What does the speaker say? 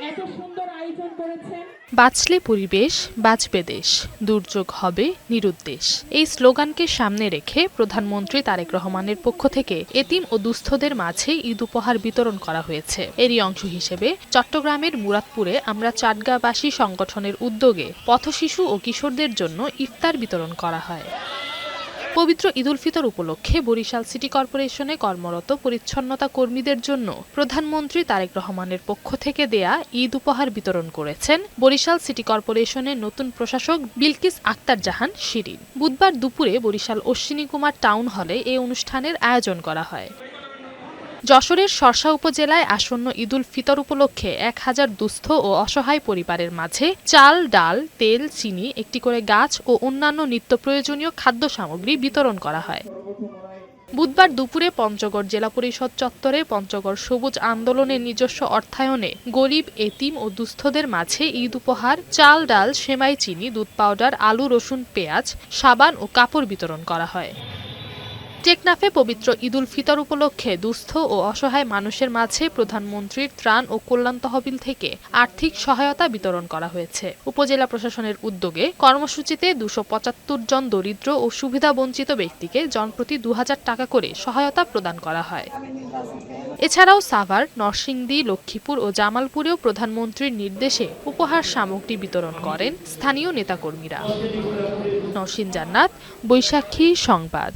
এত সুন্দর আয়োজন করেছেন। বাঁচলে পরিবেশ, বাঁচবে দেশ, দুর্যোগ হবে নিরুদ্দেশ, এই স্লোগানকে সামনে রেখে প্রধানমন্ত্রী তারেক রহমানের পক্ষ থেকে এতিম ও দুস্থদের মাঝে ঈদ উপহার বিতরণ করা হয়েছে। এরই অংশ হিসেবে চট্টগ্রামের মুরাদপুরে আমরা চাটগাঁবাসী সংগঠনের উদ্যোগে পথশিশু ও কিশোরদের জন্য ইফতার বিতরণ করা হয়। পবিত্র ঈদ উল ফিতর উপলক্ষে বরিশাল সিটি কর্পোরেশনে কর্মরত পরিচ্ছন্নতা কর্মীদের জন্য প্রধানমন্ত্রী তারেক রহমানের পক্ষ থেকে দেয়া ঈদ উপহার বিতরণ করেছেন বরিশাল সিটি কর্পোরেশনের নতুন প্রশাসক বিলকিস আক্তার জাহান শিরিন। বুধবার দুপুরে বরিশাল অশ্বিনী কুমার টাউন হলে এই অনুষ্ঠানের আয়োজন করা হয়। যশোরের শর্ষা উপজেলায় আসন্ন ঈদ উল ফিতর উপলক্ষে 1000 দুস্থ ও অসহায় পরিবারের মাঝে চাল, ডাল, তেল, চিনি, একটি করে গাছ ও অন্যান্য নিত্য প্রয়োজনীয় খাদ্য সামগ্রী বিতরণ করা হয়। বুধবার দুপুরে পঞ্চগড় জেলা পরিষদ চত্বরে পঞ্চগড় সবুজ আন্দোলনের নিজস্ব অর্থায়নে গরিব, এতিম ও দুস্থদের মাঝে ঈদ উপহার চাল, ডাল, সেমাই, চিনি, দুধ পাউডার, আলু, রসুন, পেঁয়াজ, সাবান ও কাপড় বিতরণ করা হয়। টেকনাফে পবিত্র ঈদ উল ফিতর উপলক্ষে দুস্থ ও অসহায় মানুষের মাঝে প্রধানমন্ত্রীর ত্রাণ ও কল্যাণ তহবিল থেকে আর্থিক সহায়তা বিতরণ করা হয়েছে। উপজেলা প্রশাসনের উদ্যোগে কর্মসূচিতে 275 জন দরিদ্র ও সুবিধাবঞ্চিত ব্যক্তিকে জনপ্রতি 2000 টাকা করে সহায়তা প্রদান করা হয়। এছাড়াও সাভার, নরসিংদী, লক্ষ্মীপুর ও জামালপুরেও প্রধানমন্ত্রীর নির্দেশে উপহার সামগ্রী বিতরণ করেন স্থানীয় নেতাকর্মীরা। নরসিন জান্নাত, বৈশাখী সংবাদ।